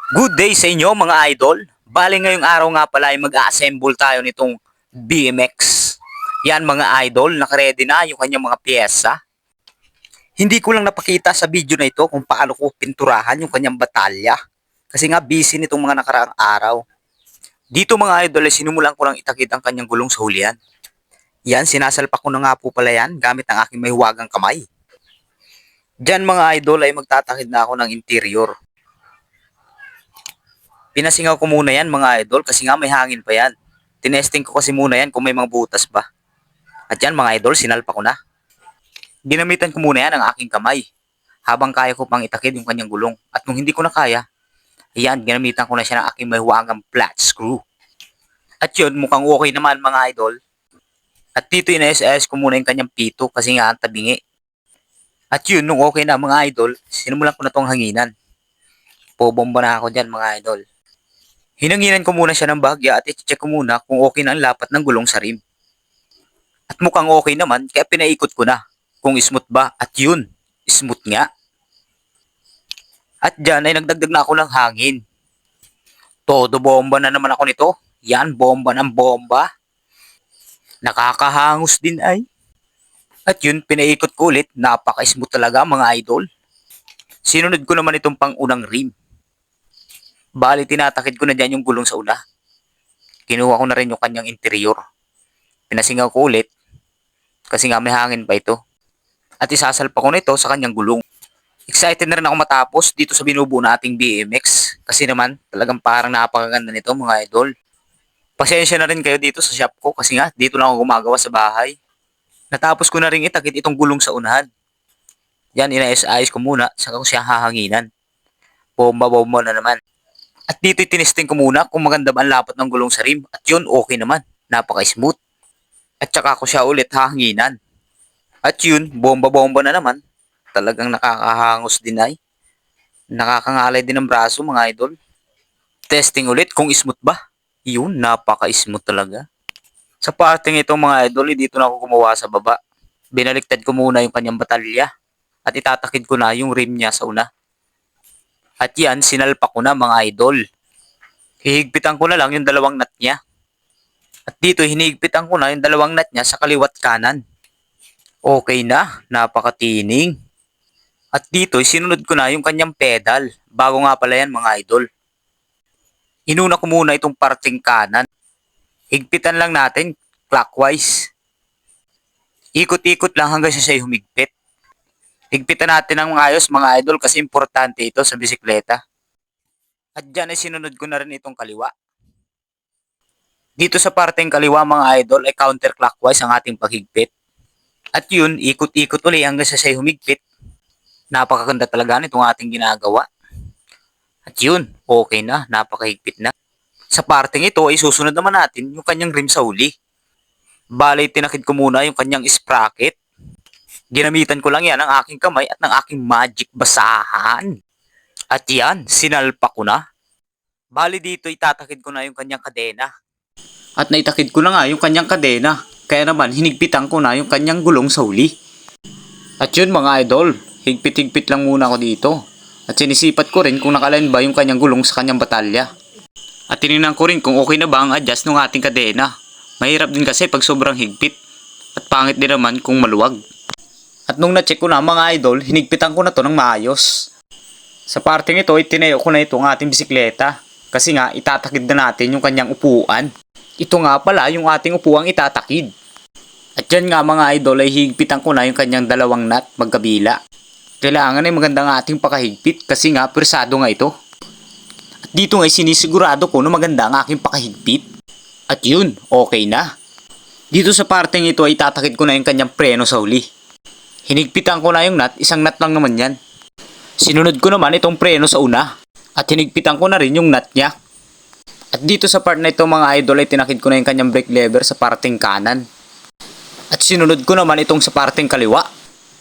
Good day sa inyo mga idol. Bali ngayong araw nga pala ay mag-assemble tayo nitong BMX. Yan mga idol, nakaredy na yung kanyang mga pyesa. Hindi ko lang napakita sa video na ito kung paano ko pinturahan yung kanyang batalya. Kasi nga busy nitong mga nakaraang araw. Dito mga idol ay sinimulan ko lang itakid ang kanyang gulong sa hulihan. Yan, sinasalpak ko na nga po pala yan gamit ang aking mahiwagang kamay. Diyan mga idol ay magtatakid na ako ng interior. Pinasingaw ko muna yan mga idol kasi nga may hangin pa yan. Tinesting ko kasi muna yan kung may mga butas ba. At yan mga idol, sinalpa ko na. Ginamitan ko muna yan ang aking kamay habang kaya ko pang itakid yung kanyang gulong. At kung hindi ko na kaya, ayan, ginamitan ko na siya ng aking mahiwagang flat screw. At yun, mukhang okay naman mga idol. At dito ina-SS ko muna yung kanyang pito kasi nga ang tabingi. At yun, nung okay na mga idol, sinimulan ko na tong hanginan. Pobomba na ako dyan mga idol. Hinanginan ko muna siya ng bahagya at i-check ko muna kung okay na ang lapat ng gulong sa rim. At mukhang okay naman kaya pinaikot ko na kung smooth ba at yun, smooth nga. At dyan ay nagdagdag na ako ng hangin. Todo bomba na naman ako nito. Yan, bomba ng bomba. Nakakahangos din ay. At yun, pinaikot ko ulit. Napaka-smooth talaga mga idol. Sinunod ko naman itong pang-unang rim. Bali, tinatakid ko na dyan yung gulong sa una. Kinuha ko na rin yung kanyang interior. Pinasingaw ko ulit kasi nga may hangin pa ito. At isasalpa ko na ito sa kanyang gulong. Excited na rin ako matapos dito sa binubuo nating BMX. Kasi naman talagang parang napakaganda nito mga idol. Pasensya na rin kayo dito sa shop ko kasi nga dito lang ako gumagawa sa bahay. Natapos ko na rin itakid itong gulong sa unahan. Yan, ina-SIS ko muna saka ko siya hahanginan. Bomba-bomba na naman. At dito tinesting ko muna kung maganda ba ang lapat ng gulong sa rim. At yun, okay naman. Napaka-smooth. At saka ko siya ulit hahanginan. At yun, bomba-bomba na naman. Talagang nakakahangos din ay. Nakakangalay din ang braso mga idol. Testing ulit kung smooth ba. Yun, napaka-smooth talaga. Sa parting ito mga idol, dito na ako gumawa sa baba. Binaliktad ko muna yung kanyang batalya. At itatakid ko na yung rim niya sa una. At yan, sinalpak ko na mga idol. Hihigpitan ko na lang yung dalawang nut niya. At dito, hinihigpitan ko na yung dalawang nut niya sa kaliwat kanan. Okay na, napakatining. At dito, sinunod ko na yung kanyang pedal. Bago nga pala yan mga idol. Inuna ko muna itong parting kanan. Higpitan lang natin, clockwise. Ikot-ikot lang hanggang siya humigpit. Higpitan natin ng ayos mga idol kasi importante ito sa bisikleta. At dyan ay sinunod ko na rin itong kaliwa. Dito sa parteng kaliwa mga idol ay counterclockwise ang ating paghigpit. At yun, ikot-ikot uli hanggang siya humigpit. Napakaganda talaga nitong ating ginagawa. At yun, okay na, napakahigpit na. Sa parteng ito ay susunod naman natin yung kanyang rim sa huli. Bale, tinakid ko muna yung kanyang sprocket. Ginamitan ko lang yan ng aking kamay at ng aking magic basahan. At yan, sinalpa ko na. Bali dito itatakid ko na yung kanyang kadena. At naitakid ko na nga yung kanyang kadena. Kaya naman hinigpitan ko na yung kanyang gulong sa huli. At yun mga idol, higpit-higpit lang muna ako dito. At sinisipat ko rin kung nakaline ba yung kanyang gulong sa kanyang batalya. At tinignan ko rin kung okay na ba ang adjust ng ating kadena. Mahirap din kasi pag sobrang higpit. At pangit din naman kung maluwag. At nung na-check ko na mga idol, hinigpitan ko na to ng maayos. Sa parteng ito, itinayo ko na itong ating bisikleta. Kasi nga, itatakid na natin yung kanyang upuan. Ito nga pala yung ating upuang itatakid. At yan nga mga idol ay higpitan ko na yung kanyang dalawang nut magkabila. Kailangan ay maganda nga ating pakahigpit kasi nga persado nga ito. At dito nga sinisigurado ko na maganda ang aking pakahigpit. At yun, okay na. Dito sa parteng ito ay itatakid ko na yung kanyang preno sa huli. Hinigpitan ko na yung nut, isang nut lang naman yan. Sinunod ko naman itong preno sa una. At hinigpitan ko na rin yung nut niya. At dito sa part na ito mga idol ay tinakid ko na yung kanyang brake lever sa parteng kanan. At sinunod ko naman itong sa parteng kaliwa.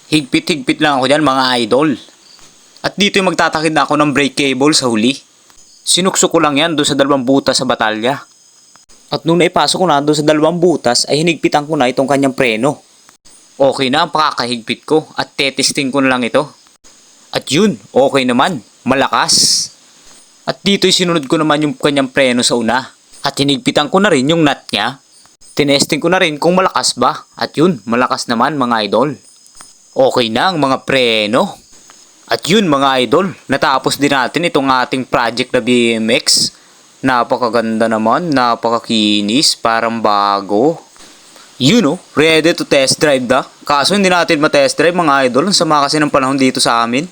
Higpit-higpit lang ako dyan mga idol. At dito yung magtatakid na ako ng brake cable sa huli. Sinuksok ko lang yan doon sa dalawang butas sa batalya. At nung naipasok ko na doon sa dalawang butas ay hinigpitan ko na itong kanyang preno. Okay na ang pakakahigpit ko at tetesting ko na lang ito. At yun, okay naman, malakas. At dito'y sinunod ko naman yung kanyang preno sa una. At hinigpitan ko na rin yung nut niya. Tinesting ko na rin kung malakas ba. At yun, malakas naman mga idol. Okay na ang mga preno. At yun mga idol, natapos din natin itong ating project na BMX. Napakaganda naman, napakakinis, parang bago. Ready to test drive na. Kaso hindi natin ma-test drive mga idol, ang sama kasi ng panahon dito sa amin.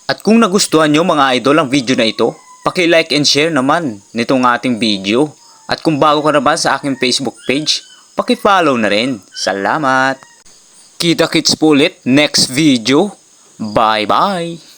At kung nagustuhan nyo mga idol ang video na ito, paki-like and share naman nitong ating video. At kung bago ka naman sa aking Facebook page, paki-follow na rin. Salamat! Kita-kits po ulit next video. Bye-bye!